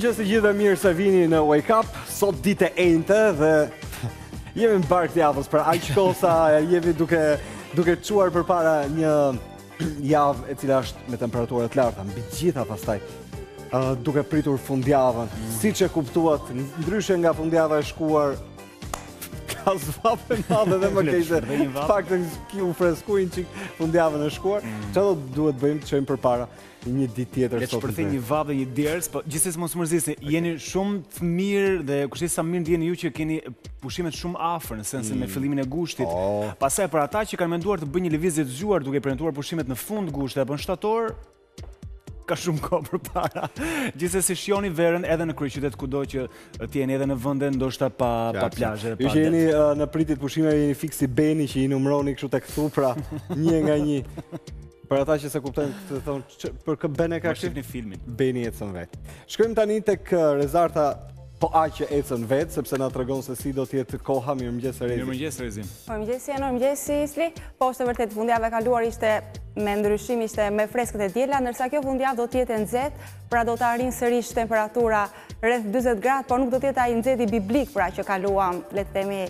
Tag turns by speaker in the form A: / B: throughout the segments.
A: Mirëmëngjes të gjithë, mirë se vini në Wake Up. Sot ditë e enjte dhe jemi në bark të javës, pra aq kohë sa jemi duke çuar përpara një javë e cila është me temperatura të larta mbi gjitha pastaj. Duke pritur fundjavën, siç e kuptuat, ndryshe nga fundjava e shkuar, ka zvapë madhe dhe më keqe. Faktën u freskuin çik fundjavën e shkuar. Çfarë duhet bëjmë të çojmë përpara një ditë tjetër
B: sot. Le të shpërthej një vavë, një ders, po gjithsesi mos mërzisni, jeni shumë të mirë dhe kushtet sa mirë ndjeni ju që keni pushimet shumë afër në sensin me fillimin e gushtit. Pastaj për ata që kanë menduar të bëjnë një lëvizje të zgjuar duke premtuar pushimet në fund gushtit apo në shtator, ka shumë kohë përpara. Gjithsesi shihoni verën edhe në kryeqytet kudo që t'jeni, edhe në vende ndoshta pa plazhe.
A: Ju që jeni në pritjet pushimeve jeni fiksi Beni që i numëroni kështu tek thupra, një nga një. Për ata që se kuptojnë të thonë për kë Bene ka
B: shifni filmin.
A: Beni ecën vetë. Shkojmë tani tek Rezarta, po aq që ecën vetë, sepse na tregon se si do të jetë koha. Mirëmëngjes Rezi.
B: Mirëmëngjes Rezi.
C: Mirëmëngjes Isli. Po është vërtet fundjava e kaluar ishte me ndryshim, ishte me freskët e diela, ndërsa kjo fundjavë do të jetë e nxehtë, pra do të arrijë sërish temperatura rreth 40 gradë, por nuk do të jetë ai nxehti biblik pra që kaluam, le të themi,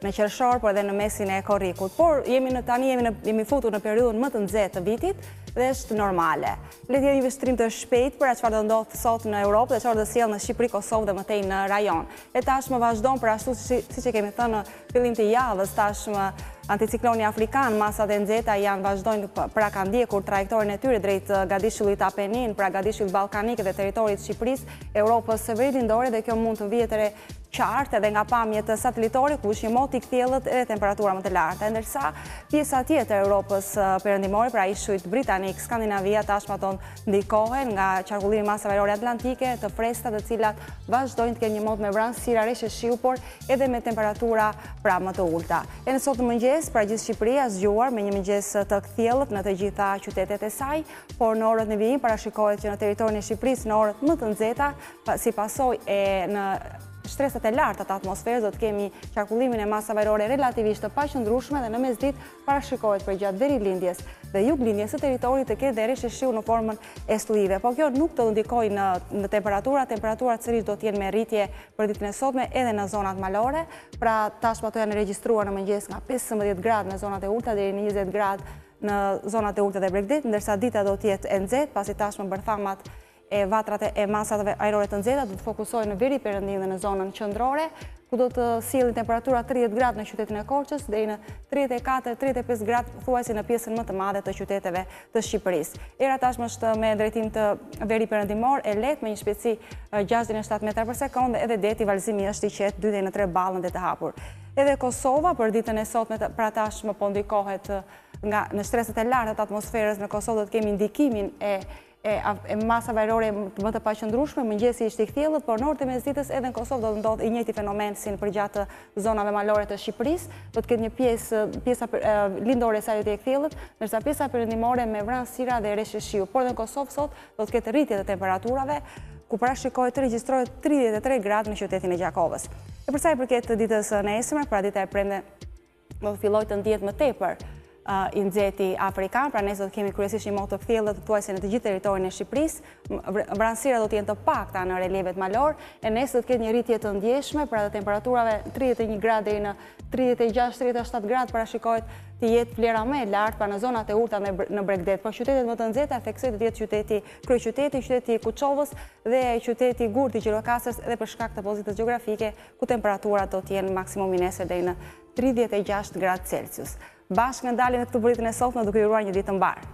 C: në qershor, por edhe në mesin e Korrikut. Por jemi futur në periudhën më të nxehtë të vitit dhe është normale. Le të jetë një vështrim të shpejtë për çfarë do ndodh sot në Europë dhe çfarë do sjell në Shqipëri, Kosovë dhe mëtej në rajon. E tashmë vazhdon për ashtu siç e kemi thënë në fillim të javës, tashmë anticikloni afrikan, masat e nxehta vazhdojnë, pra kanë ndjekur trajektorin e tyre drejt Gadishullit Apenin, pra Gadishullit Ballkanik dhe territorit të Shqipërisë, Europës së Veriut dhe kjo mund të vjetë qartë edhe nga pamjet satelitore ku është një Moti kthjellët edhe temperatura më të larta, ndërsa pjesa tjetër e Europës perëndimore, pra ishujt britanik, Skandinavia, tashmë ato ndikohen nga qarkullimi i masave ajrore atlantike të freskëta, të cilat vazhdojnë të kenë një mod me vranësira rreshe shiu, por edhe me temperatura pra më të ulta. E në sot mëngjes, pra gjithë Shqipëria zgjuar me një mëngjes të kthjellët në të gjitha qytetet e saj, por në orët në vijim parashikohet që në territorin e Shqipërisë në orët më të nxehta, si pasojë e në shtresat e larta të atmosferës do të kemi qarkullimin e masave ajrore relativisht të paqëndrueshme dhe në mesditë parashikohet për gjatë verilindjes dhe juglindjes së territorit të ketë rreshe shiu në formën e stuhive. Po kjo nuk do të ndikojë në temperatura. Temperaturat sërish do të jenë me rritje për ditën e sotme edhe në zonat malore. Pra tashmë ato janë regjistruar në mëngjes nga 15 gradë në zonat e ulta deri në 20 gradë në zonat e ulta dhe Bregdet, ndërsa dita do të jetë e nxehtë pasi tashmë bërthamat e vatrat e masave ajrore të nxehta do të fokusohen në veri perëndim dhe në zonën qendrore, ku do të sjellin temperatura 30 gradë në qytetin e Korçës deri në 34-35 gradë thuajse në pjesën më të madhe të qyteteve të Shqipërisë. Era tashmë është me drejtim të veri perëndimor e lehtë me një shpejtësi 67 metra për sekondë, edhe deti vallëzimi është i qetë 2 deri në 3 ballën dhe të hapur. Edhe Kosova për ditën e sotme pra tashmë po ndikohet nga në shtresat e larta të atmosferës. Në Kosovë do të kemi ndikimin e masave ajrore më të paqëndrueshme, mëngjesi ishte i kthjellët, por në orët e mesditës edhe në Kosovë do të ndodhë i njëjti fenomen si në përgjatë zonave malore të Shqipërisë, do të ketë një pjesa lindore e saj të kthjellët, ndërsa pjesa perëndimore me vranësira dhe rreshe shiu. Por në Kosovë sot do të ketë rritje të temperaturave, ku parashikohet të regjistrohet 33 gradë në qytetin e Xhakovës. E për sa i përket ditës së nesërme, pra dita e premte do të fillojë të ndjehet më tepër i nxehti afrikan, pra nesër do të kemi kryesisht një mod të kthjellët thuajse në të gjithë territorin e Shqipërisë. Vranësirat do të jenë të pakta në relevet malor, e nesër do të ketë një rritje të ndjeshme, pra të temperaturave 31 gradë deri në 36-37 gradë parashikohet të jetë vlera më e lartë pra në zonat e ulta në Bregdet. Por qytetet më të nxehta theksoj të jetë kryeqyteti, qyteti i Kuçovës dhe qyteti Gurti, Gjirokastër, edhe për shkak të pozitës gjeografike, ku temperaturat do të jenë maksimumi nesër deri në 36 gradë Celsius. Bashkë në dalin e këtë buritën e sotme duke ju uruar një ditë të mbarë.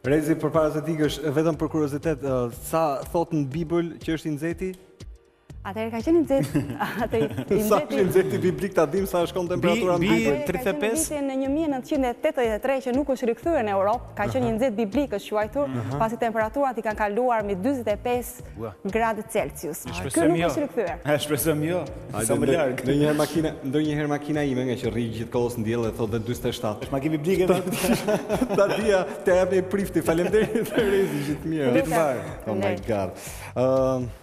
A: Rezi, përpara se t'ikësh, vetëm për kuriozitet, sa thot në Bibël që është i nxehti?
C: Atëherë ka qenë i nxehtë.
A: Sa është i nxehti biblik ta dim sa është temperatura në Bibël?
B: 35.
C: Në 1983 që nuk është rikthyer në Europë, ka qenë një nxehtë biblik është quajtur, pasi temperaturat i kanë kaluar mbi 45 gradë Celsius. Ky nuk është rikthyer.
B: Shpresojmë jo. Sa më larg.
A: Ndonjëherë makina ime nga që rri gjithkohës në diell dhe thotë 47.
B: Është makinë biblike.
A: Ta dia, të jap një prifti. Faleminderit Rezi, gjithë mirë.
B: Ditë mbar.
A: Oh my god.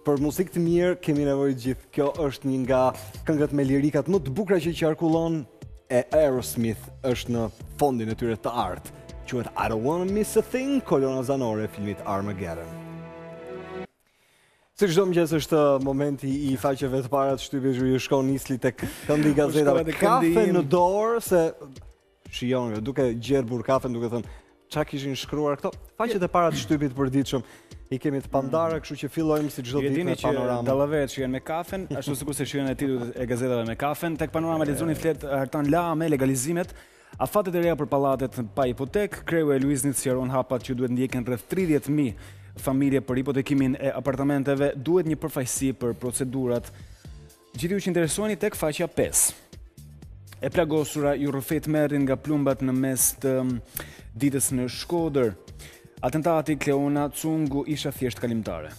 A: Për muzikë të mirë kemi nevojë gjithë. Kjo është një nga këngët me lirikat më të bukura që qarkullon e Aerosmith është në fondin e tyre të art. Quhet I Don't Wanna Miss a Thing, kolona zanore e filmit Armageddon. Si çdo mëngjes është momenti I faqeve të para të shtypjes ju shkon Isli tek këndi Gazetave. Kafe në dorë se shijon duke gjerbur kafen duke thënë çka kishin shkruar këto. Faqet e para të shtypit përditshëm I kemi të pandara, kështu që fillojmë si çdo ditë me panoramë.
B: Dallavet shihen me kafen, ashtu sikur se shihen titujt e gazetave me kafen. Tek panorama lexoni flet hartan lame, legalizimet, afatet e reja për pallatet pa hipotek, kreu e Luiznit sqaron hapat që duhet ndjeken rreth 30.000 familje për hipotekimin e apartamenteve, duhet një përfaqësi për procedurat. Gjithë ju që interesuani tek faqja 5. E plagosura ju rrëfet merrin nga plumbat në mes të ditës në Shkodër. Atentati Kleona Cungu isha thjesht kalimtare.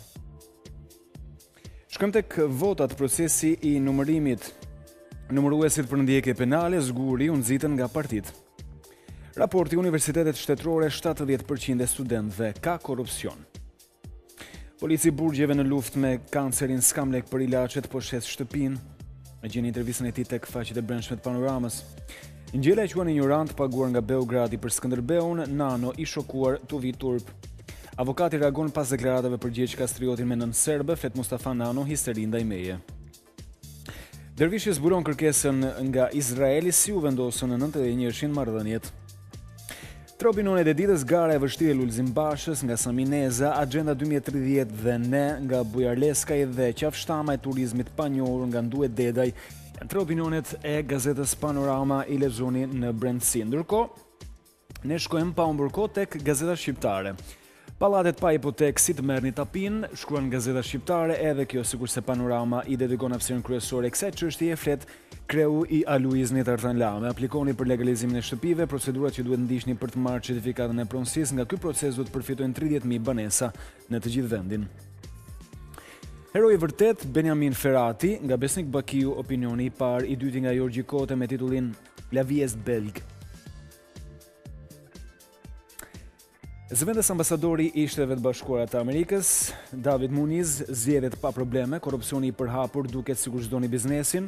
B: Shkojmë tek votat, procesi I numërimit. Numëruesit për ndjekje penale zguri u nxitën nga partitë. Raporti Universitetet Shtetërore 70% e studentëve ka korrupsion. Polici burgjeve në luftë me kancerin skamlek për ilaçet po shes shtëpinë. E gjeni intervistën e tij tek faqet e brendshme të Panoramës. Ngjela e quan ignorant paguar nga Beogradi për Skënderbeun, Nano I shokuar tu vi turp. Avokati reagon pas deklaratave për Gjeç Kastriotin me nën serbe, flet Mustafa Nano histeri ndaj meje. Dervishi zbulon kërkesën nga Izraeli si u vendosën në 91-shin marrëdhëniet. Trobinonet e ditës, gara e vështirë e Lulzim Bashës nga Samineza, Agenda 2030 dhe ne nga Bujarleskaj dhe qafshtama e turizmit panjohur nga Nduet Dedaj, janë trobinonet e gazetës Panorama I lexoni në brendësi. Ndërkohë, ne shkojmë pa humbur kohë tek Gazeta Shqiptare. Pallatet pa hipotek si të merrni tapin, shkruan Gazeta Shqiptare, edhe kjo sikurse Panorama I dedikon hapësirën kryesore kësaj çështjeje flet kreu I Luiznit Artan Lame. Aplikoni për legalizimin e shtëpive, procedurat që duhet ndiqni për të marrë certifikatën e pronësisë, nga ky proces duhet përfitojnë 30.000 banesa në të gjithë vendin. Heroi I vërtet Benjamin Ferrati, nga Besnik Bakiu, opinioni I parë, I dyti nga Jorgji Kote me titullin La vie est belge. Zëvendës ambasadori I Shteteve të Bashkuara të Amerikës, David Muniz, zgjedhet pa probleme, korrupsioni I përhapur duket sikur çdoni biznesin.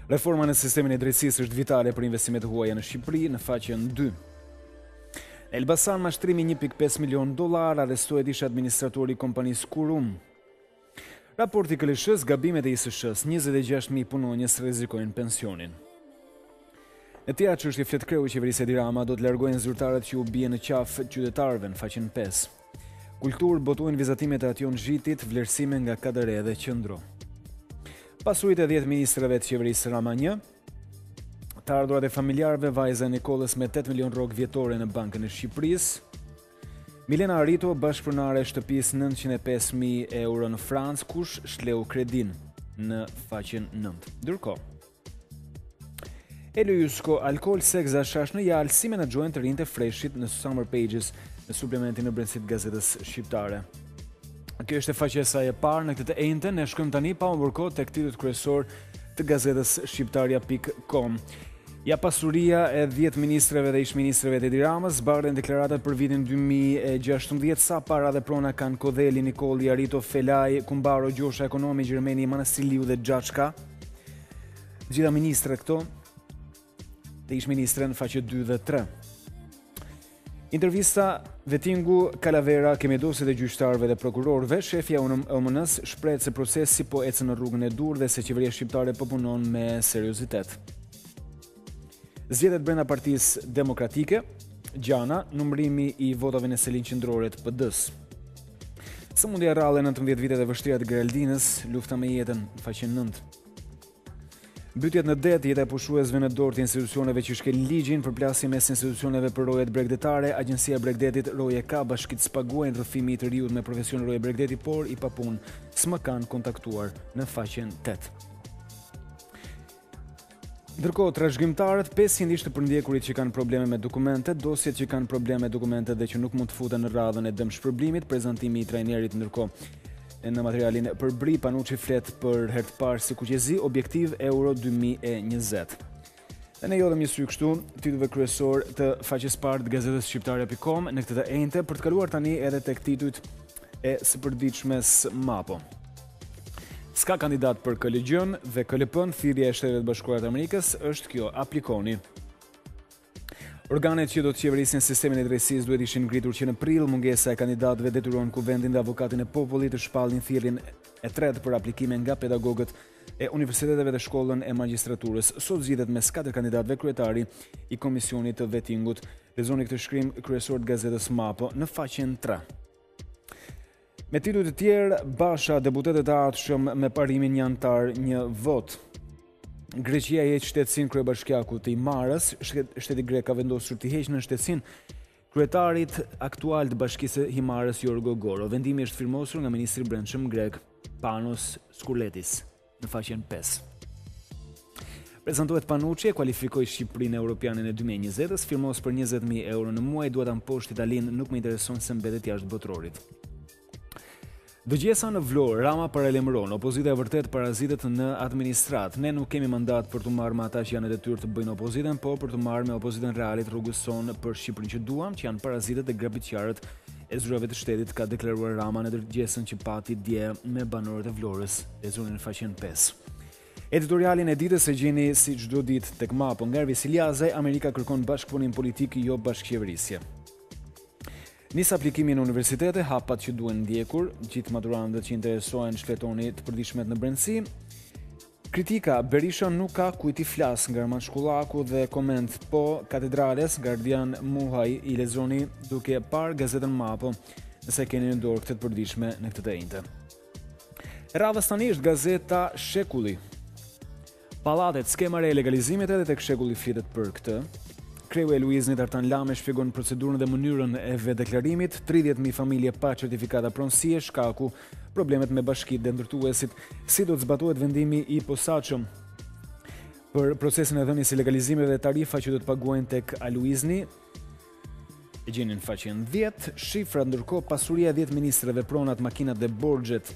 B: Reforma në sistemin e drejtësisë është vitale për investimet huaja në Shqipëri, në faqen 2. Elbasan mashtrimi $1.5 milion, arrestohet ish administratori I kompanisë Kurum. Raporti KLSH-s, gabimet e ISSH-s, 26.000 punonjës rrezikojnë pensionin. Në tjera çështje flet kreu I qeverisë Edi Rama, do të largojnë zyrtarët që u bien në qafë qytetarëve në faqen 5. Kulturë botojnë vizatimet e Atjon Zhitit, vlerësime nga KDR dhe Qendro. Pasuritë e 10 ministrave të qeverisë Rama 1, të ardhurat e familjarëve, vajza e Nikolës me 8 milion rrogë vjetore në Bankën e Shqipërisë. Milena Arito, bashkëpronare e shtëpisë 905.000 euro në Francë, kush shleu kredin në faqen 9. Ndërkohë, Elo Jusko, alkohol, seks dhe shash në jalë si menaxhojnë të rinjtë e freshit në Summer Pages në suplementin në brendësi të Gazetës Shqiptare. Kjo është e faqja e saj e parë në këtë të enjten, ne shkojmë tani pa humbur kohë tek titulli kryesor të Gazetës Shqiptaria.com. Ja pasuria e 10 ministrave dhe ish-ministrave të Edi Ramës zbardhen deklaratat për vitin 2016, sa para dhe prona kanë Kodheli, Nikoli, Arito, Felaj, Kumbaro, Gjosha Ekonomi, Gjermeni, Manasiliu dhe Xhaçka. Gjitha ministre këto dhe ish-ministre në faqe 2 dhe 3. Intervista Vetingu Kalavera, kemi dosjet e gjyqtarëve dhe prokurorëve, shefja OMN-s shpreh se procesi po ecën në rrugën e dur dhe se qeveria shqiptare po punon me seriozitet. Zgjedhjet brenda Partisë Demokratike, Gjana, numërimi I votave në selin qendrore të PD-s. Sëmundja e rrallë 19 vitet e vështira të Geraldinës, lufta me jetën në faqen 9. Mbytyjet në det, jeta e pushuesve në dorë të institucioneve që shkel ligjin, përplasje mes institucioneve për rojet bregdetare, Agjencia e Bregdetit roje ka bashkit spaguajnë rrëfimi I të riut me profesion roje bregdeti, por I papun s'më kanë kontaktuar në faqen 8. Ndërkohë, trashëgimtarët, 500 ishte përndjekurit që kanë probleme me dokumentet, dosjet që kanë probleme me dokumentet dhe që nuk mund të futen në radhën e dëmshpërblimit, prezantimi I trajnerit ndërkohë. Në materialin për bri, Panuçi flet për herë të parë si kuqezi, objektiv Euro 2020. Dhe ne jodhëm një sy kështu, titujve kryesor të faqes parë të Gazetës Shqiptaria.com në këtë të enjte, për të kaluar tani edhe tek titujt e së përditshmes MAPO. S'ka kandidat për KLG-n dhe KLP-n, thirrja e Shteteve të Bashkuara të Amerikës është kjo, aplikoni. Organet që do të qeverisin sistemin e drejtësisë duhet ishin ngritur që në prill, mungesa e kandidatëve detyron Kuvendin dhe Avokatin e Popullit të shpallin thirrjen e tretë për aplikime nga pedagogët e universiteteve dhe shkollën e magjistraturës. Sot zgjidhet mes 4 kandidatëve kryetari i komisionit të vettingut. Lexoni këtë shkrim kryesor të gazetës Mapo në faqen 3. Me titull të tjerë, Basha deputetët e ardhshëm me parimin një antar, një vot. Greqia e heq shtetësinë kryebashkiakut të Imarës, shteti grek ka vendosur të heqë në shtetësinë kryetarit aktual të bashkisë Himarës Jorgo Goro. Vendimi është firmosur nga ministri i brendshëm grek Panos Skurletis në faqen 5. Prezantohet Panuçi, kualifikoi Shqipërinë Europianin e 2020-s, firmos për 20.000 euro në muaj, duhet ta mposhtë Italinë, nuk më intereson se mbetet jashtë botrorit. Dëgjesa në Vlorë, Rama paralajmëron, opozita e vërtet parazitet në administrat. Ne nuk kemi mandat për të marrë me ata që janë në detyrë të bëjnë opozitën, por për të marrë me opozitën realit rrugëson për Shqipërinë që duam, që janë parazitet e grabitqarët e zyrave të shtetit, ka deklaruar Rama në dëgjesën që pati dje me banorët e Vlorës, lexoni në faqen 5. Editorialin e ditës e gjeni si çdo ditë tek Mapo, nga Ervis Iliazaj, Amerika kërkon bashkëpunim politik, jo bashkëqeverisje. Nis aplikimi në universitete, hapat që duhen ndjekur, gjithë maturantët që interesohen shfletoni të përditshmet në brendësi. Kritika, Berisha nuk ka kujt i flas, nga Armand Shkullaku dhe koment, po Katedrales, Guardian Muhaj i lexoni duke parë gazetën Mapo, nëse keni në dorë këtë të përditshme në këtë të njëjtë. Radhës tani është gazeta Shekulli. Pallatet, skema re e legalizimit edhe tek Shekulli flitet për këtë. Kreu e Luiznit Artan Lame shpjegon procedurën dhe mënyrën e vetdeklarimit, 30.000 familje pa certifikata pronësie, shkaku problemet me bashkitë dhe ndërtuesit, si do të zbatohet vendimi i posaçëm për procesin e dhënies së legalizimeve dhe tarifa që do të paguajnë tek Luizni. E gjeni në faqen 10, shifra ndërkohë pasuria e 10 ministrave, pronat, makinat dhe borxhet.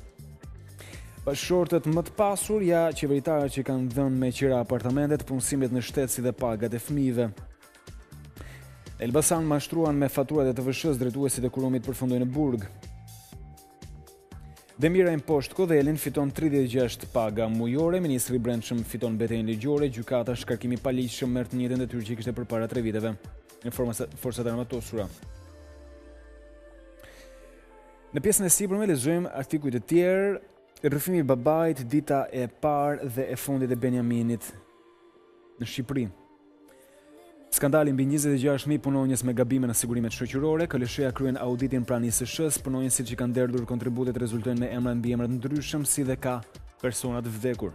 B: Bashkëshortët më të pasur, ja qeveritarët që kanë dhënë me qira apartamentet, punësimet në shtet si dhe pagat e fëmijëve. Elbasan mashtruan me faturat e të vëshës, drejtuesit e kurumit përfundojnë në burg. Demira Imposht Kodhelin fiton 36 paga mujore, ministri i brendshëm fiton betejën ligjore, gjykata shkarkimi paligjshëm merr të njëjtën detyrë që kishte përpara 3 viteve në forcat armatosura. Në pjesën e sipërme lexojmë artikuj të tjerë, rrëfimi i babait, dita e parë dhe e fundit e Benjaminit në Shqipëri. Skandali mbi 26.000 punonjës me gabime në sigurimet shoqërore, KLSH-ja kryen auditin pranë ISSH-s, punonjësit që kanë derdhur kontributet rezultojnë me emra mbi emra të ndryshëm, si dhe ka persona të vdekur.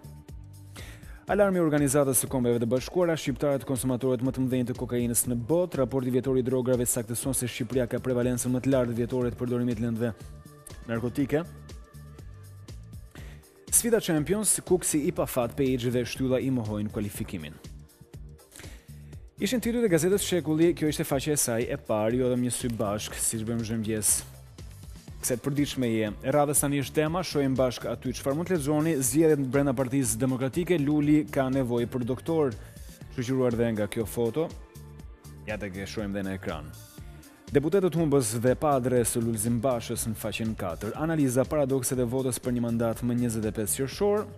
B: Alarmi i Organizatës së Kombeve të Bashkuara, shqiptarët konsumatorët më të mëdhenj të kokainës në botë, raporti vjetor i drograve saktëson se Shqipëria ka prevalencën më të lartë vjetore të përdorimit të lëndëve narkotike. Sfida Champions, Kuksi i pafat, Page dhe Shtylla i mohojnë kualifikimin. Ishin titujt e gazetës Shekulli, kjo ishte faqja e saj e parë, jo dhe një sy bashk, siç bëjmë çdo mëngjes. Kse të përditshme je. Radhës tani është Tema, shohim bashk aty çfarë mund të lexoni, zgjedhjet brenda Partisë Demokratike, Luli ka nevojë për doktor, shoqëruar dhe nga kjo foto. Ja tek e shohim dhe në ekran. Deputetët humbës dhe pa adresë Lulzim Bashës në faqen 4. Analiza, paradokset e votës për një mandat më 25 qershor.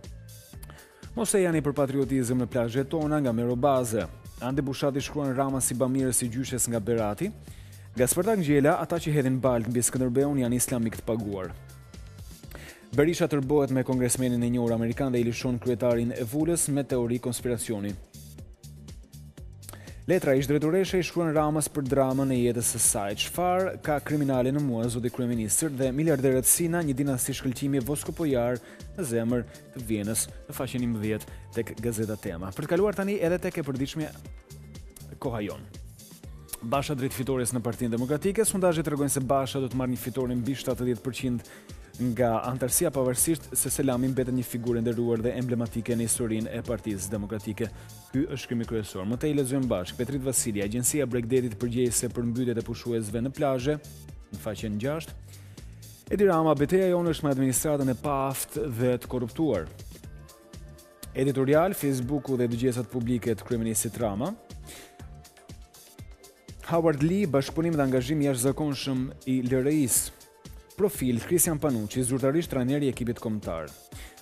B: Mos e janë për patriotizëm në plazhet tona nga Merobaze. Ande Bushati shkruan Rama si bamirës si gjyshes nga Berati. Nga Spartak Ngjela, ata që hedhin baltë mbi Skënderbeun janë islamik të paguar. Berisha tërbohet me kongresmenin e njohur amerikan dhe i lishon kryetarin e Vulës me teori konspiracioni. Letra ish drejtoreshe i shkruan Ramës për dramën e jetës së saj. Çfarë ka kriminale në mua, zoti kryeministër, dhe miliarderët Sina, një dinasti shkëlqimi voskopojar në zemër të Vjenës, në faqen 11 tek gazeta Tema. Për të kaluar tani edhe tek e përditshme koha jon. Basha drejt fitores në Partinë Demokratike, sondazhet tregojnë se Basha do të marrë një fitore mbi 70% nga antarësia, pavarësisht se Selami mbetet një figurë nderuar dhe emblematike në historinë e Partisë Demokratike. Ky është shkrimi kryesor. Më tej lexojmë bashkë. Petrit Vasili, Agjencia Bregdetit përgjegjëse për mbytjet e pushuesve në plazhe, në faqen 6. Edi Rama, betejë jonë është me administratën e paaftë dhe të korruptuar. Editorial, Facebooku dhe dëgjesat publike të kryeministit Rama. Howard Lee, bashkëpunim dhe angazhim jashtëzakonshëm i LRI-s. Profil, Christian Panuçi, zyrtarisht trajneri i ekipit kombëtar.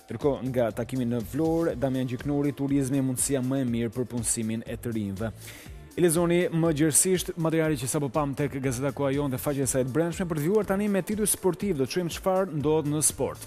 B: Ndërkohë, nga takimi në Vlorë, Damian Gjiknori, turizmi mundësia më e mirë për punësimin e të rinjve. I lexoni më gjerësisht materiali që sapo pam tek Gazeta ku ajon dhe faqja e saj të brendshme për të vjuar tani me titull sportiv, do të shohim çfarë ndodh në sport.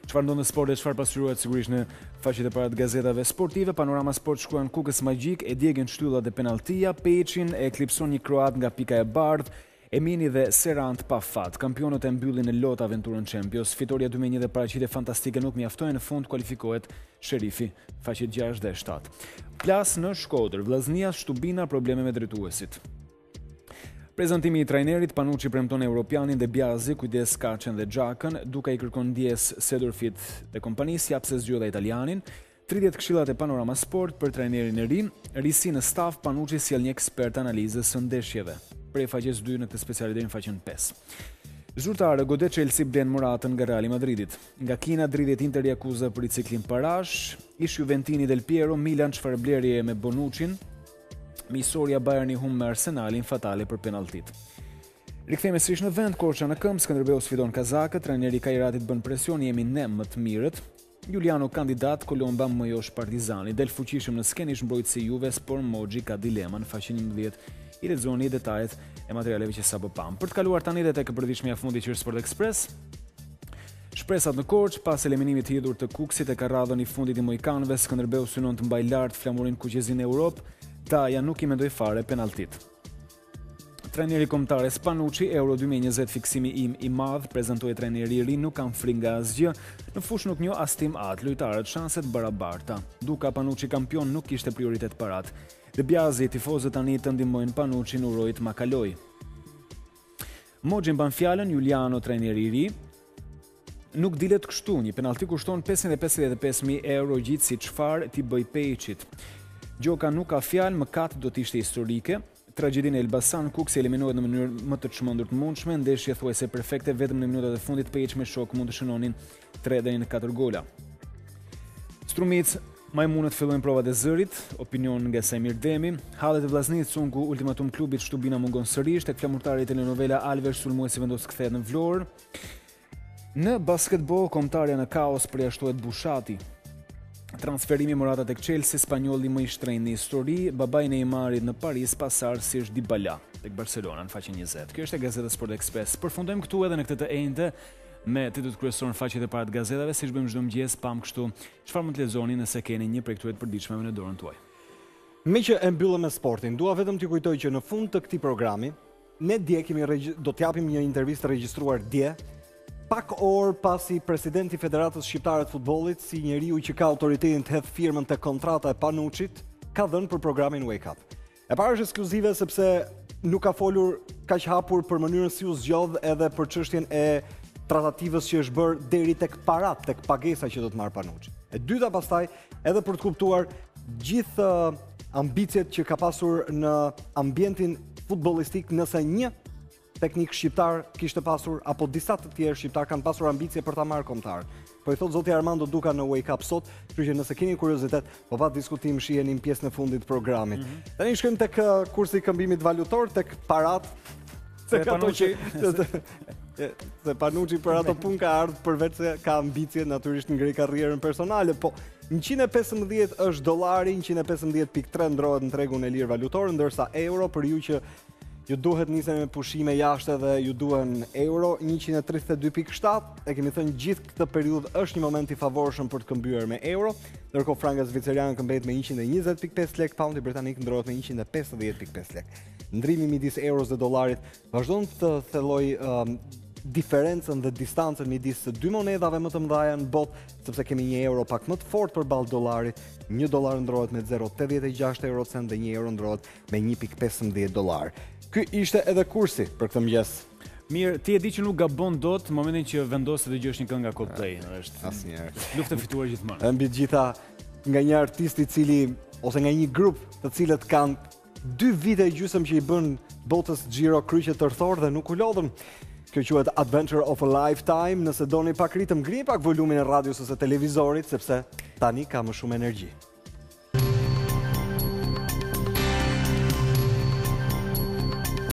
B: Çfarë ndodh në sport dhe çfarë pasqyrohet sigurisht në faqet e para të gazetave sportive. Panorama Sport shkruan kukës magjik, e djegën shtyllat e penaltia, Peçin e eklipson një kroat nga pika e bardhë, Emini dhe Serant pa fat. Kampionët e mbyllin në lot aventurën Champions. Fitoria 2001 dhe paraqitje fantastike nuk mjaftojnë, në fund kualifikohet Sherifi, faqet 6 dhe 7. Plas në Shkodër, vllaznia Shtubina probleme me drejtuesit. Prezantimi i trajnerit, Panucci premton Europianin dhe Bjazi, kujdes Kaçën dhe Xhakën, duke i kërkon ndjes Sedorfit dhe kompanisë, japse zgjodha italianin. 30 këshillat e Panorama Sport për trajnerin e ri, risi në staf, Panucci sjell një ekspert analizës së ndeshjeve. Prej faqes 2 në këtë speciale deri në faqen 5. Zyrtarë godet Chelsea blen Moratën nga Reali Madridit. Nga Kina dridhet Inter i akuza për riciklim parash, ish Juventini Del Piero, Milan çfarë blerje me Bonucin, Misoria Bayerni hum me Arsenalin fatale për penaltit. Rikthehemi sërish në vend, Korça në këmbë, Skënderbeu sfidon kazakët, trajneri Kajratit bën presion, jemi ne më të mirët. Juliano kandidat, Kolomba më josh Partizani, del fuqishëm në sken ish mbrojtësi Juves, por Moxhi ka dilema në faqen 11. I lexoni detajet e materialeve që sapo pam. Për të kaluar tani dhe tek e përditshmja fundi që është Sport Express. Shpresat në Korçë pas eliminimit të hidhur të Kuksit e ka radhën i fundit i mojkanëve, Skënderbeu synon të mbajë lart flamurin kuqezin e Europë, Taja nuk i mendoi fare penaltit. Trajneri kombëtar Panucci, Euro 2020 fiksimi im i madh, prezantoi trajneri i ri, nuk kam frikë nga asgjë, në fushë nuk njoh as tim at, lojtarët shanset barabarta. Duka Panucci kampion nuk kishte prioritet parat. Dhe Bjazi, tifozët tani të ndihmojnë Panuccin urojt ma kaloj. Moxhi mban fjalën, Juliano trajneri i ri, nuk dilet kështu, një penalti kushton 555.000 euro gjithë si çfarë t'i bëj Peçit. Gjoka nuk ka fjalë, mëkat do t'ishte historike. Tragedinë e Elbasan, Kuksi eliminohet në mënyrë më të çmendur të mundshme, ndeshje thuajse perfekte, vetëm në minutat e fundit Peç me shok mund të shënonin 3 deri në 4 gola. Strumic, majmunët fillojnë provat e zërit, opinion nga Sajmir Demi, hallet e vllaznisë Cungu, ultimatum klubit Shtubina mungon sërish, tek flamurtari i telenovela Alves sulmuesi vendos kthehet në Vlorë. Në basketball, kombëtarja në kaos përjashtohet Bushati. Transferimi Morata tek Chelsea, spanjolli më i shtrenjtë në histori, babai Neymarit në Paris pasar si është Dybala tek Barcelona në faqen 20. Kjo është e Gazeta Sport Express. Përfundojmë këtu edhe në këtë të enjte me titullat kryesorë në faqet e para të gazetave, siç bëjmë çdo mëngjes, pam kështu çfarë mund të lexoni nëse keni një prej këtyre të përditshmeve në dorën tuaj.
A: Me që e mbyllëm me sportin, dua vetëm t'ju kujtoj që në fund të këtij programi, ne dje do t'japim një intervistë regjistruar dje, pak orë pasi presidenti i Federatës Shqiptare të Futbollit, si njeriu që ka autoritetin të hedh firmën te kontrata e Panucit, ka dhënë për programin Wake Up. E para është ekskluzive sepse nuk ka folur kaq hapur për mënyrën si u zgjodh edhe për çështjen e tratativës që është bërë deri tek parat, tek pagesa që do të marr Panucci. E dyta pastaj edhe për të kuptuar gjithë ambicjet që ka pasur në ambientin futbollistik, nëse një teknik shqiptar kishte pasur, apo disa të tjerë shqiptar kanë pasur ambicie për ta marrë kombëtar. Po i thot zoti Armando Duka në Wake Up sot, kështu që nëse keni kuriozitet, po pa diskutim shiheni në pjesën e fundit të programit. Tani shkojmë tek kursi i këmbimit valutor, tek parat. Se Panucci për ato punë ka ardhur përveç se ka ambicie natyrisht ngrej karrierën personale, po 115 është dollari, 115.3 ndrohet në tregun e lirë valutor, ndërsa euro për ju që ju duhet nisem me pushime jashtë dhe ju duhen euro, 132.7, e kemi thënë gjithë këtë periudhë është një moment i favorshëm për të këmbyer me euro, ndërkohë franga zviceriane këmbet me 120.5 lek, poundi britanik ndrohet me 150.5 lek. Ndrimi midis euros dhe dollarit vazhdon të thellojë diferencën dhe distancën midis së dy monedhave më të mëdha në botë, sepse kemi një euro pak më të fortë përballë dollarit, $1 ndrohet me 0.86 eurocent dhe 1 euro ndrohet me 1.15 dollar. Ky ishte edhe kursi për këtë mëngjes.
B: Mirë, ti e di që nuk gabon dot në momentin që vendos të dëgjosh një këngë nga Coldplay, është
A: asnjëherë.
B: Luftë e fituar gjithmonë.
A: Mbi të gjitha nga një artist i cili ose nga një grup të cilët kanë 2 vite e gjysmë që i bën botës xhiro kryqe tërthor dhe nuk u lodhën. Kjo quhet Adventure of a Lifetime. Nëse doni pak ritëm, ngrini pak volumin e radios ose televizorit sepse tani ka më shumë energji.